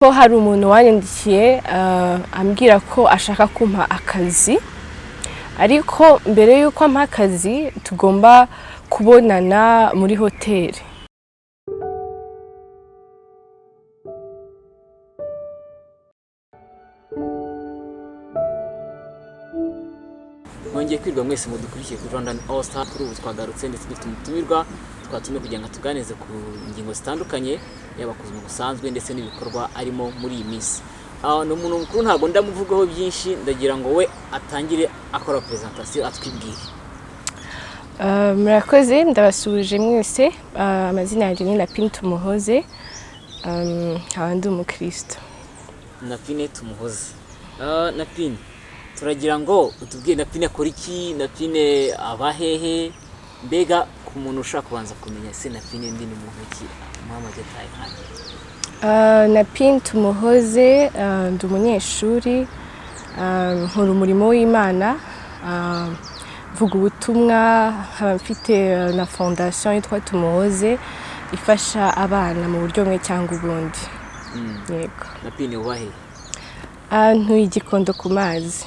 ko hari umuntu wanyandikiye ambwira ko ashaka kumpa akazi, ariko mbere yuko ampa akazi tugomba kubonana muri hoteli. Mwongeye kwirwa mwese mudukurikiye kuri Rwandanallstar kuri ubu twagarutse ndetse dufite umutumirwa twatumye kugira ngo tuganeze ku ngingo zitandukanye yaba ku buzima busanzwe ndetse n'ibikorwa arimo muri iyi minsi. No umuntu mukuru ntago ndamuvugaho byinshi, ndagira ngo we atangire akora presentation atwibwire. Murakoze, ndabasubije mwese. Amazina yanjye ni Napine Tumuhoze, ndi umukristo. Napine Tumuhoze. Napine, turagira ngo utubwire Napine akora iki, Napine abahehe, mbega ku muntu ushaka kubanza kumenya se Napine ndi n'umuntu ki mama getaye hano. Napine Tumuhoze, ndi umunyeshuri, nkora umurimo w'Imana, mvuga ubutumwa, nkaba mfite na fondation yitwa Tumuhoze ifasha abana mu buryo bumwe cyangwa ubundi. Yego. Napine ubahe? Ntuye Igikondo ku mazi.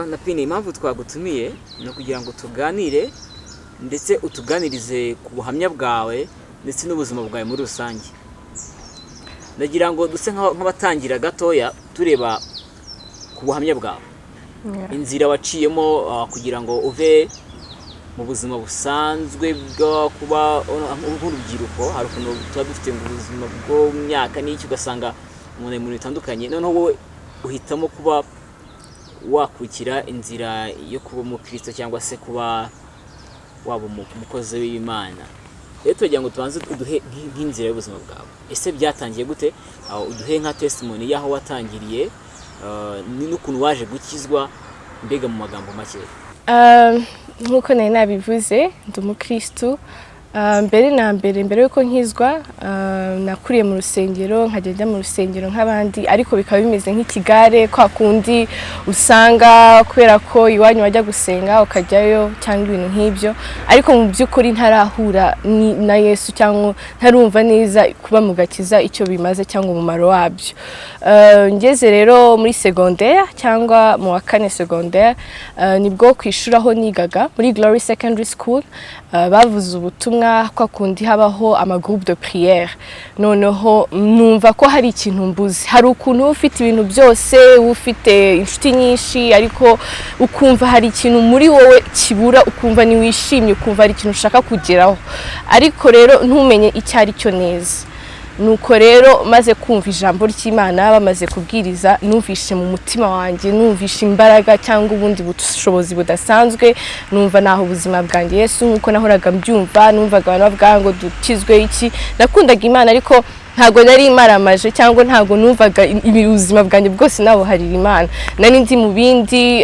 Napine, impamvu twagutumiye no kugira ngo tuganire ndetse utuganirize ku buhamya bwawe ndetse n'ubuzima bwawe muri rusange. Ndagira ngo duse nk'abatangira gatoya tureba ku buhamya bwawe. Inzira waciyemo kugira ngo uve mu buzima busanzwe bwo kuba urubyiruko, hari ukuntu tuba dufite ubuzima bwo myaka n'iki ugasanga umuntu mu bitandukanye, noneho wowe uhitamo kuba wakurikira inzira yo kuba umukristo cyangwa se kuba waba umukozi w'Imana. Rero tugira ngo tubanze uduhe nk'inzira y'ubuzima bwawe. Ese byatangiye gute? Uduhe nka testimony yaho watangiriye n'ukuntu waje gukizwa, mbega mu magambo make. Nkuko nari nabivuze, ndi umukristo. Mbere yuko nkizwa, nakuriye mu rusengero, nkagenda mu rusengero nk'abandi, ariko bikaba bimeze nk'ikigare, kwa kundi usanga kubera ko iwanyu wajya gusenga ukajyayo cyangwa ibintu nk'ibyo, ariko mu by'ukuri ntarahura na Yesu cyangwa ntarumva neza kuba mu gakiza icyo bimaze cyangwa umumaro wabyo. Ngeze rero muri secondaire cyangwa mu wa kane secondaire, nibwo kwishura aho nigaga muri Glory Secondary School, bavuze ubutumwa kwa kundi habaho amagroupe de prière. Noneho numva ko hari ikintu mbuze, hari ukuntu ufite ibintu byose, ufite inshuti nyinshi, ariko ukumva hari ikintu muri wowe kibura, ukumva ni wishimye, ukumva hari ikintu ushaka kugeraho, ariko rero ntumenye icyo ari cyo neza. Nuko rero maze kumva ijambo ry'Imana, bamaze kubwiriza, numvishe mu mutima wanjye, numvishe imbaraga cyangwa ubundi bushobozi budasanzwe, numva naho ubuzima bwanjye Yesu nkuko nahoraga mbyumva, numvaga abantu bavuga ngo dukizwe iki. Nakundaga Imana ariko ntago nari maramaje cyangwa ntago numvaga ubuzima bwanjye bwose nabo hari Imana. Nari ndi mu bindi,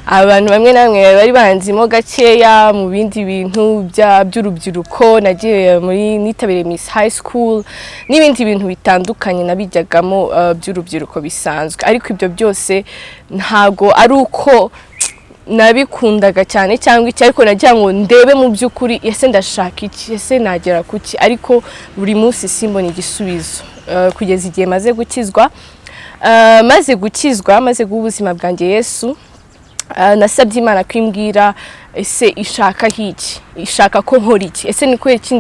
abantu bamwe namwe bari banzimo gakeya mu bindi bintu by'urubyiruko. Nagiye muri nitabire Miss High School n'ibindi bintu bitandukanye nabijyagamo by'urubyiruko bisanzwe, ariko ibyo byose ntago ari uko nabikundaga cyane cyangwa iki, ariko nagira ngo ndebe mu by'ukuri ese ndashaka iki, ese nagera kuki, ariko buri munsi simbona igisubizo kugeza igihe maze gukizwa. Maze guha ubuzima bwanjye Yesu, nasabye Imana kwimbwira ese ishaka hiki, ishaka ko nkora iki, ese ni kweki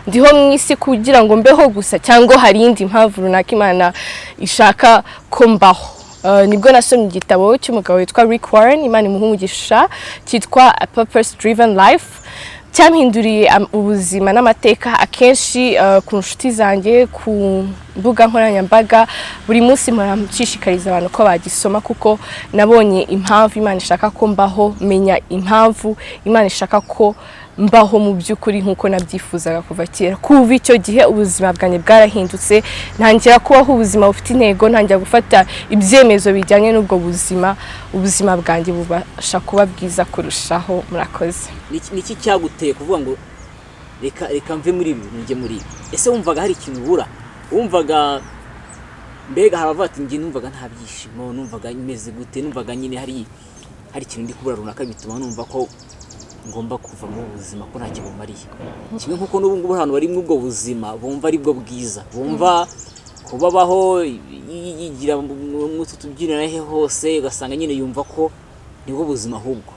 ndiho mu isi kugira ngo mbeho gusa cyangwa hari indi mpamvu runaka Imana ishaka ko mbaho. Nibwo nasomye igitabo cy'umugabo witwa Imana imuha umugisha, cyitwa A Purpose Driven Life. Cyampinduriye ubuzima n'amateka. Akenshi ku nshuti zanjye, ku mbuga nkoranyambaga, buri munsi mpamshishikariza abantu ko bagisoma, kuko nabonye impamvu Imana ishaka ko mbaho, menya impamvu Imana ishaka ko mbaho mu by'ukuri nkuko nabyifuzaga kuva kera. Kuva icyo gihe ubuzima bwanjye bwarahindutse, ntangira kubaho ubuzima bufite intego, ntangira gufata ibyemezo bijyanye n'ubwo buzima, ubuzima bwanjye bubasha kuba bwiza kurushaho. Murakoze. Niki cyaguteye kuvuga ngo reka mve muri ibi njye muri ibi? Ese wumvaga hari ikintu ubura? Wumvaga mbega habavati njye numvaga nta byishimo, numvaga imeze gute, numvaga nyine hari ikintu ndi kubura runaka bituma numva ko ngomba kuva mu buzima ko nta kibumariye. Kimwe nkuko n'ubu ngubu hano bari mu bwo buzima bumva ari bwo bwiza, bumva kubabaho yigira mu tubyinira he hose ugasanga nyine yumva ko nibwo buzima ahubwo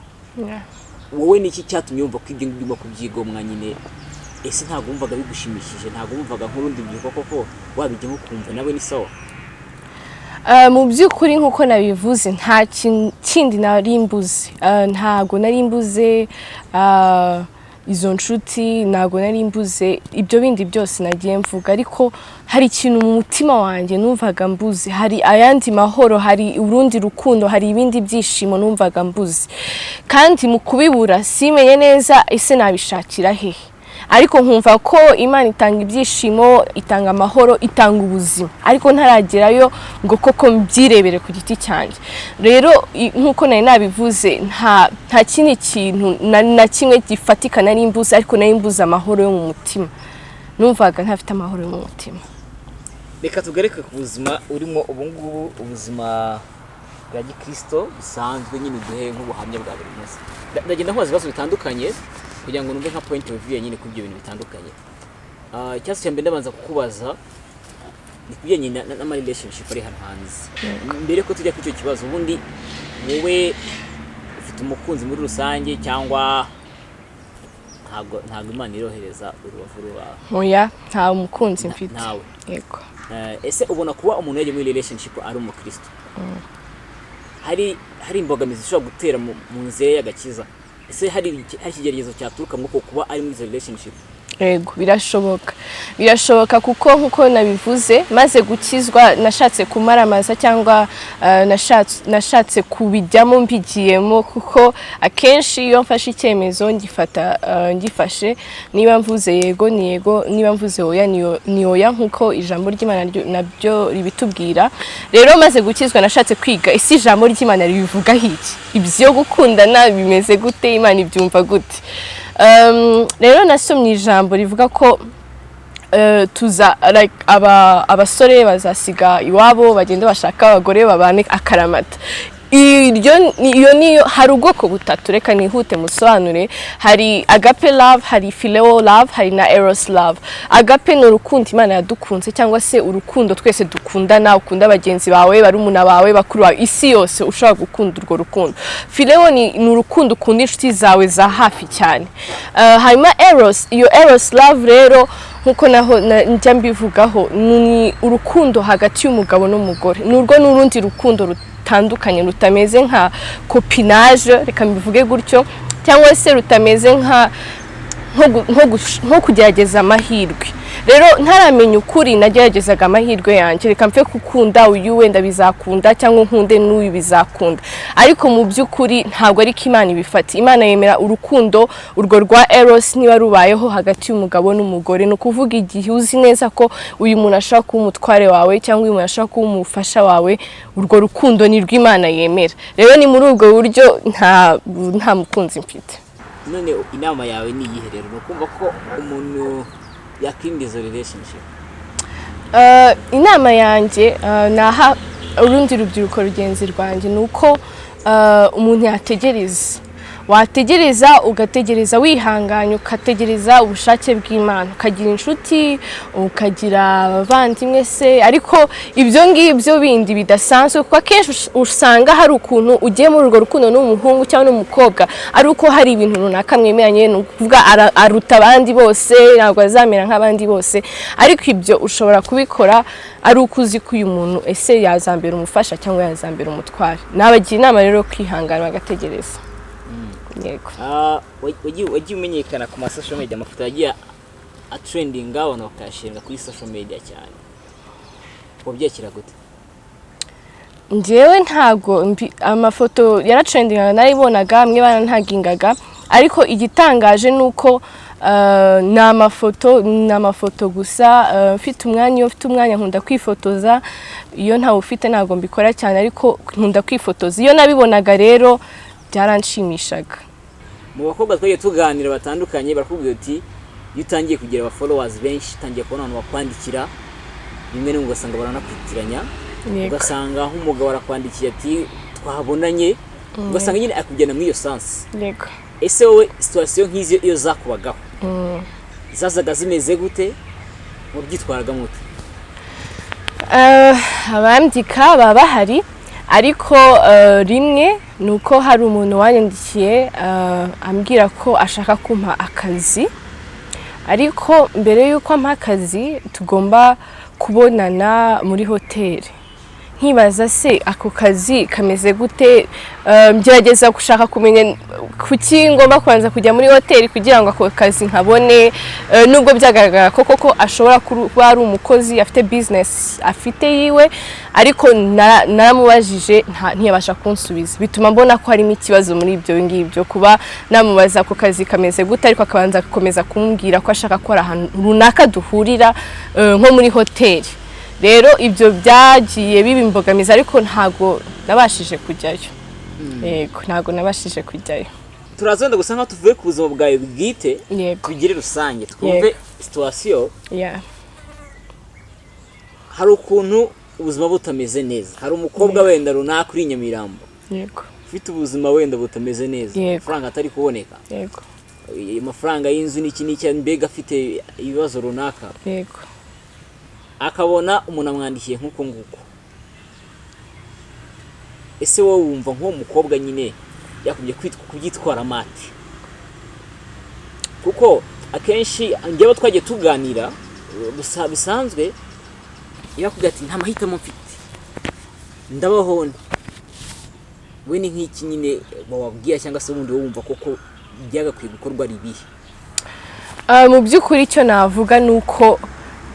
wowe niki cyatumye yumva ko ibyo ngibyo kubyigomwa nyine ese ntabwo wumvaga bigushimishije ntabwo wumvaga nk'urundi byuko koko wabijyemo kumva nawe ni sawa mu by'ukuri nk'uko nabivuze nta kindi nari mbuze ntabwo nari mbuze izo nshuti ntabwo nari mbuze ibyo bindi byose nagiye mvuga ariko hari ikintu mu mutima wanjye numvaga mbuze hari ayandi mahoro hari urundi rukundo hari ibindi byishimo numvaga mbuze kandi mu kubibura simenye neza ese nabishakira hehe ariko nkumva ko Imana itanga ibyishimo itanga amahoro itanga ubuzima ariko ntaragerayo ngo koko mbyirebere ku giti cyanjye rero nkuko nari nabivuze nta kindi kintu na kimwe gifatika nari mbuze ariko nari mbuze amahoro yo mu mutima numvaga ntafite amahoro yo mu mutima reka tugareke ku buzima urimo ubu ngubu ubuzima bwa gikristo bisanzwe nyine duhe nk'ubuhamya bwa buri munsi ndagenda nkubaza ibibazo bitandukanye kugira ngo numve nka point of view nyine kuri ibyo bintu bitandukanye cyase cyambe ndabanza kukubaza ni kubijyanye na relationship ari hano hanze mbere ko tujya kuri icyo kibazo ubundi wowe ufite umukunzi muri rusange cyangwa ntabwo Imana irohereza urubavu rwawe oya nta umukunzi mfite nawe yego ese ubona kuba umuntu yagiye muri relationship ari umukristo hari imbogamizi zishobora gutera mu nzira y'agakiza ese hari ikigeragezo cyaturuka mu kuba ari muri relationship yego birashoboka kuko nkuko nabivuze maze gukizwa nashatse kumaramaza cyangwa nashatse kubijyamo mbigiyemo kuko akenshi iyo mfashe icyemezo ngifashe niba mvuze yego ni yego niba mvuze oya ni oya nkuko ijambo ry'Imana nabyo ribitubwira rero maze gukizwa nashatse kwiga isi ijambo ry'Imana ribivuga iki ibyo gukundana bimeze gute Imana ibyumva gute rero nasomye ijambo rivuga ko abasore bazasiga iwabo bagenda bashaka abagore babane akaramata iyo niyo hari ubwoko butatu reka nihute musobanure hari agape love hari phileo love hari na eros love agape ni urukundo Imana yadukunze cyangwa se urukundo twese dukundana ukunda bagenzi bawe barumuna bawe bakuru bawe isi yose ushobora gukunda urwo rukundo phileo ni urukundo ukunda inshuti zawe za hafi cyane hanyuma iyo eros love rero nkuko naho njya mbivugaho ni urukundo hagati y'umugabo n'umugore nurwo n'urundi rukundo rutandukanye rutameze nka copinage reka mbivuge gutyo cyangwa se rutameze nko kugerageza amahirwe rero ntaramenya ukuri nageragezaga amahirwe yanjye reka mfe gukunda uyu wenda bizakunda cyangwa nkunde n'uyu bizakunda ariko mu by'ukuri ntabwo ari ko Imana ibifata Imana yemera urukundo urwo rwa eros niba rubayeho hagati y'umugabo n'umugore no kuvuga igihe uzi neza ko uyu muntu ashaka kuba umutware wawe cyangwa uyu muntu ashaka kuba umufasha wawe urwo rukundo ni rw'Imana yemera rero ni muri ubwo buryo nta mukunzi mfite none inama yawe ni iyihe rero nukumva ko umuntu yakwirinda izo relationship inama yanjye naha urundi rubyiruko rugenzi rwanjye nuko umuntu wategereza ugategereza wihanganye ukategereza ubushake bw'Imana ukagira inshuti ukagira abavandimwe se ariko ibyo ngibyo bindi bidasanzwe kuko akenshi usanga hari ukuntu ugiye muri urwo rukundo n'umuhungu cyangwa n'umukobwa ari uko hari ibintu runaka mwemeranye ni ukuvuga aruta abandi bose ntabwo azamera nk'abandi bose ariko ibyo ushobora kubikora ari uko uzi ko uyu muntu ese yazambera umufasha cyangwa yazambera umutware nabagira inama rero kwihangana bagategereza yego wagiye umenyekana ku social media amafoto yagiye atrendinga abantu bakayashinga kuri social media cyane wabyakira gute njyewe ntago amafoto yaratrendinga naribonaga amwe barantagingaga ariko igitangaje nuko ni amafoto gusa mfite umwanya nkunda kwifotoza iyo ntawe ufite ntago mbikora cyane ariko nkunda kwifotoza iyo nabibonaga rero byaranshimishaga mu bakobwa twagiye tuganira batandukanye barakubwira uti iyo utangiye kugira aba followers benshi utangiye kubona abantu bakwandikira rimwe n'umwe ugasanga baranakwitiranya ugasanga nk'umugabo arakwandikiye ati twabonanye ugasanga nyine akugena muri iyo sense yego ese wowe situation nk'izi iyo zakubagaho zazaga zimeze gute mubyitwaraga mute abandika baba bahari ariko rimwe nuko hari umuntu wanyandikiye ambwira ko ashaka kumpa akazi ariko mbere yuko ampa akazi tugomba kubonana muri hoteli nkibaza se ako kazi kameze gute ngerageza gushaka kumenya kuki ngomba kubanza kujya muri hoteli kugira ngo ako kazi nkabone nubwo byagaragara ko koko ashobora kuba ari umukozi afite business afite yiwe ariko naramubajije ntiyabasha kunsubiza bituma mbona ko harimo ikibazo muri ibyo ngibyo kuba namubaza ako kazi kameze gute ariko akabanza gukomeza kumbwira ko ashaka ko ari ahantu runaka duhurira nko muri hoteli rero ibyo byagiye biba imbogamizi ariko ntago nabashije kujyayo yego ntago nabashije kujyayo turazenda gusa nka tuvuye ku buzima bwawe bwite tugire rusange twumve situation hari ukuntu ubuzima butameze neza hari umukobwa wenda runaka uri Nyamirambo yego ufite ubuzima wenda butameze neza amafaranga atari kuboneka yego amafaranga y'inzu n'iki mbega afite ibibazo runaka yego akabona umuntu amwandikiye nk'uko nguko ese wowe wumva nk'uwo mukobwa nyine yakubye kubyitwara mate kuko akenshi njyewe twagiye tuganira gusa bisanzwe yakubye ati nta mahitamo mfite ndabaho we ni nk'iki nyine wababwiye cyangwa se ubundi wowe wumva koko byagakwiye gukorwa ari ibihe mu by'ukuri icyo navuga ni uko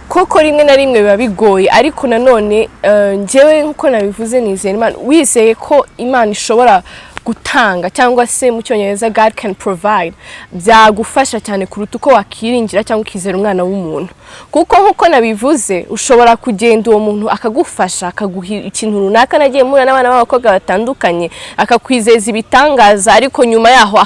koko rimwe na rimwe biba bigoye ariko nanone njyewe nk'uko nabivuze nizeye Imana wizeye ko Imana ishobora gutanga cyangwa se mu cyongereza God can provide byagufasha cyane kuruta uko wakiringira cyangwa ukizera umwana w'umuntu kuko nk'uko nabivuze ushobora kugenda uwo muntu akagufasha akaguha ikintu runaka nagiye mura n'abana b'abakobwa batandukanye akakwizeza ibitangaza ariko nyuma yaho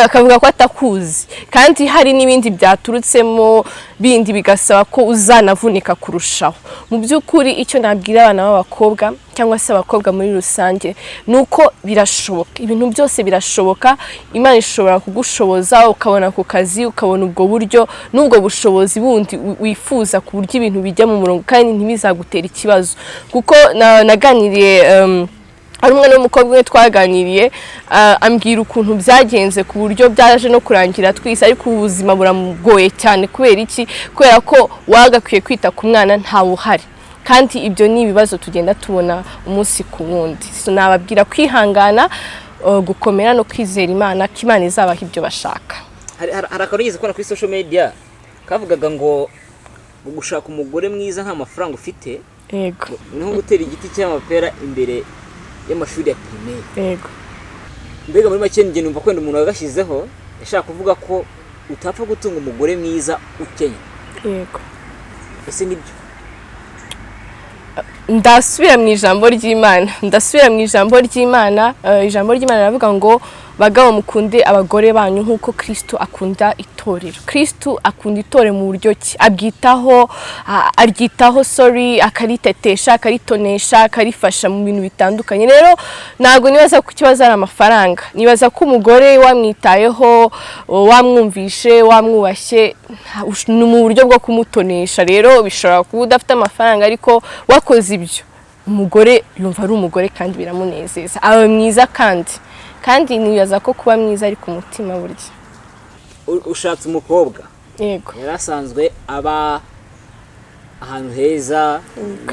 akavuga ko atakuzi kandi hari n'ibindi byaturutsemo bindi bigasaba ko uzanavunika kurushaho mu by'ukuri icyo nabwira abana b'abakobwa cyangwa se abakobwa muri rusange nuko birashoboka ibintu byose birashoboka Imana ishobora kugushoboza ukabona ku kazi ukabona ubwo buryo n'ubwo bushobozi bundi wifuza ku buryo ibintu bijya mu murongo kandi ntibizagutera ikibazo kuko naganiriye ari umwana w'umukobwa umwe twaganiriye ambwira ukuntu byagenze ku buryo byaje no kurangira twise ariko ubuzima buramugoye cyane kubera iki kubera ko wagakwiye kwita ku mwana ntawe uhari kandi ibyo ni ibibazo tugenda tubona umunsi ku wundi nababwira kwihangana gukomera no kwizera Imana ko Imana izabaha ibyo bashaka hari akantu kubona kuri social media kavugaga ngo gushaka umugore mwiza nta mafaranga ufite yego niho gutera igiti cy'amapera imbere y'amashuri ya primaire yego mbega muri make njye numva kwenda umuntu wagashyizeho yashaka kuvuga ko utapfa gutunga umugore mwiza ukenya yego ese nibyo ndasubira mu ijambo ry'Imana ijambo ry'Imana riravuga ngo bagabo mukunde abagore banyu nk'uko Kristo akunda itorero Kristo akunda itorero mu buryo ki aryitaho akaritetesha akaritonesha akarifasha mu bintu bitandukanye rero ntago nibaza ko ikibazo ari amafaranga nibaza ko umugore wamwitayeho wamwumvishe wamwubashye ni mu buryo bwo kumutonesha rero bishobora kuba udafite amafaranga ariko wakoze ibyo umugore yumva ari umugore kandi biramunezeza aba mwiza kandi nibaza ko kuba mwiza ari ku mutima burya ushatse umukobwa yego yarasanzwe aba ahantu heza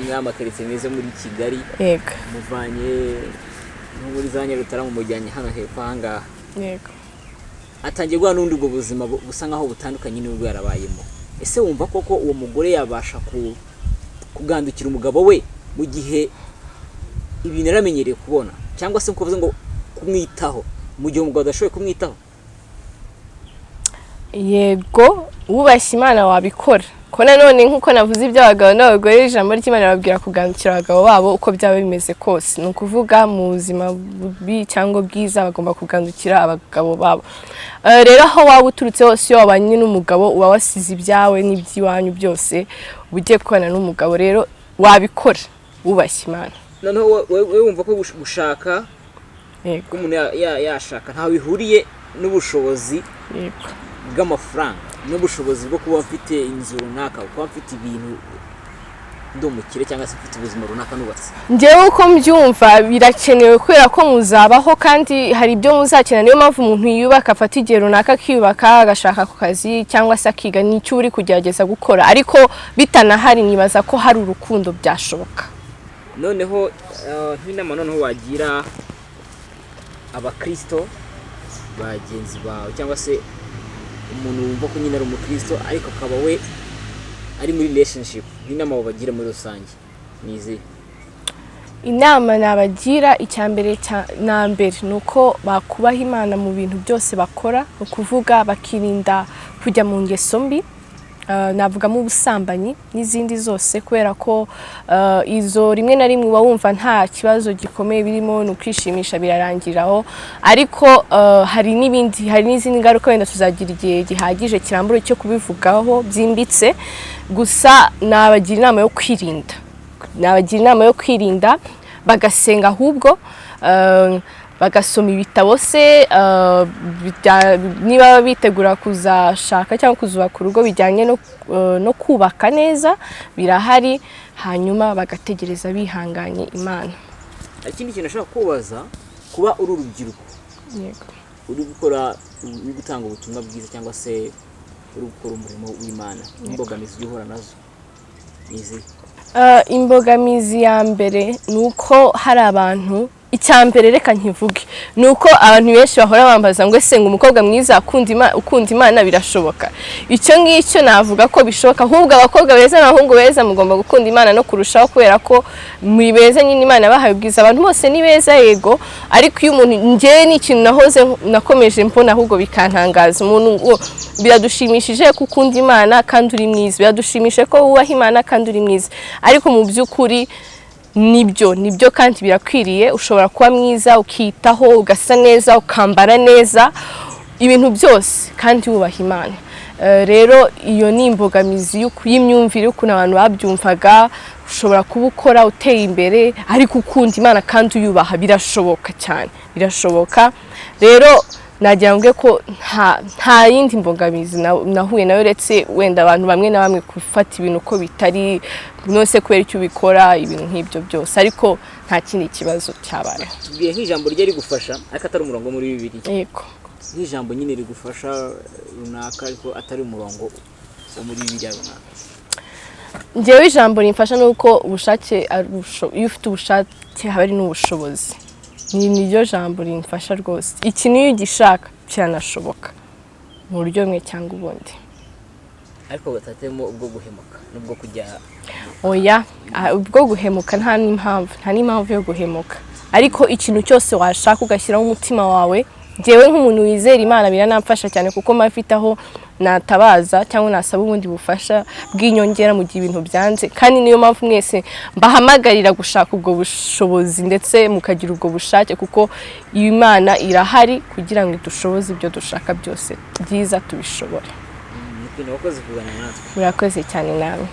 n'amakarite meza muri Kigali yego muvanye muri za Nyarutarama mujyanye hano hepfo ahangaha yego atangiye guha n'undi ubwo buzima busa nkaho butandukanye n'ubwo yarabayemo ese wumva koko uwo mugore yabasha kugandukira umugabo we mu gihe ibintu yaramenyereye kubona cyangwa se kuvuze ngo kumwitaho mu gihe umugabo adashoboye kumwitaho yego wubashye Imana wabikora ko nanone nk'uko navuze iby'abagabo n'abagore ijambo ry'Imana babwira kugandukira abagabo babo uko byaba bimeze kose ni ukuvuga mu buzima bubi cyangwa bwiza bagomba kugandukira abagabo babo rero aho waba uturutse hose iyo wabanye n'umugabo uba wasize ibyawe n'iby'iwanyu byose ugiye kubana n'umugabo rero wabikora wubashye Imana noneho wowe wumva ko gushaka ko umuntu yashaka ntawe bihuriye n'ubushobozi bw'amafaranga n'ubushobozi bwo kuba mfite inzu runaka kuba mfite ibintu ndi umukire cyangwa se ufite ubuzima runaka nubatse? Njyewe uko mbyumva birakenewe kubera ko muzabaho kandi hari ibyo muzakena, niyo mpamvu umuntu yiyubaka afata igihe runaka akiyubaka agashaka ku kazi cyangwa se akiga n'icyo uri kugerageza gukora, ariko bitanahari nibaza ko hari urukundo byashoboka. Noneho nk'inama noneho wagira abakristo bagenzi bawe cyangwa se umuntu wumva ko nyine ari umukristo ariko akaba we ari muri relationship, nk'inama wabagira muri rusange nizi? Inama nabagira icyambere na mbere nuko bakubaha Imana mu bintu byose bakora, ukuvuga bakirinda kujya mu ngeso mbi, navuga mu busambanyi n'izindi zose, kubera ko izo rimwe na rimwe uba wumva nta kibazo gikomeye birimo, no kwishimisha birarangiraho, ariko hari n'izindi ngaruka wenda tuzagira igihe gihagije kirambura cyo kubivugaho byimbitse. Gusa nabagira inama yo kwirinda, bagasenga ahubwo bagasoma ibitabo se, niba bitegura kuzashaka cyangwa kuzubaka urugo bijyanye no kubaka neza birahari, hanyuma bagategereza bihanganye Imana. Ikindi kintu ashaka kubaza, kuba uri urubyiruko uri gutanga ubutumwa bwiza cyangwa se uri gukora umurimo w'Imana, imbogamizi uhura nazo nizi? Imbogamizi ya mbere nuko hari abantu, icyambere reka nkivuge, nuko abantu benshi bahora bambaza ngo ese ngo umukobwa mwiza ukunda Imana birashoboka. Icyo ngicyo navuga ko bishoboka, ahubwo abakobwa beza n'abahungu beza mugomba gukunda Imana no kurushaho, kubera ko muri beza nyine Imana bahaye ubwiza. Abantu bose ni beza yego, ariko iyo umuntu, njyewe ni ikintu nakomeje mbona ahubwo bikantangaza, umuntu biradushimishije ko ukunda Imana kandi uri mwiza, biradushimishije ko wubaha Imana kandi uri mwiza, ariko mu by'ukuri nibyo kandi birakwiriye. Ushobora kuba mwiza, ukitaho, ugasa neza, ukambara neza, ibintu byose kandi wubaha Imana. Rero iyo ni imbogamizi y'imyumvire y'ukuntu abantu babyumvaga. Ushobora kuba ukora uteye imbere ariko ukunda Imana kandi uyubaha, birashoboka cyane, birashoboka. Rero nagira ngo ko nta yindi mbogamizi nahuye nayo uretse wenda abantu bamwe na bamwe gufata ibintu uko bitari, nose kubera icyo ubikora, ibintu nk'ibyo byose, ariko nta kindi kibazo cyabaye. Tubwiye nk'ijambo rye rigufasha ariko atari umurongo muri Bibiliya. Yego. Nk'ijambo nyine rigufasha runaka ariko atari umurongo wo muri Bibiliya runaka. Njyewe ijambo rimfasha nuko ubushake, iyo ufite ubushake haba ari n'ubushobozi. Niryo jambo rimfasha rwose. Ikintu iyo ugishaka cyanashoboka mu buryo bumwe cyangwa ubundi. Ariko batatemo ubwo guhemuka nubwo kujya oya, ubwo guhemuka nta n'impamvu yo guhemuka, ariko ikintu cyose washaka ugashyiraho umutima wawe. Jewe nk'umuntu wizera Imana biranamfasha cyane kuko mafite aho natabaza cyangwa nasaba ubundi bufasha bw'inyongera mu gihe ibintu byanze, kandi niyo mpamvu mwese mbahamagarira gushaka ubwo bushobozi ndetse mukagira ubwo bushake, kuko Imana irahari kugira ngo idushoboze ibyo dushaka byose byiza tubishobore. Murakoze kugana natwe. Murakoze cyane nawe.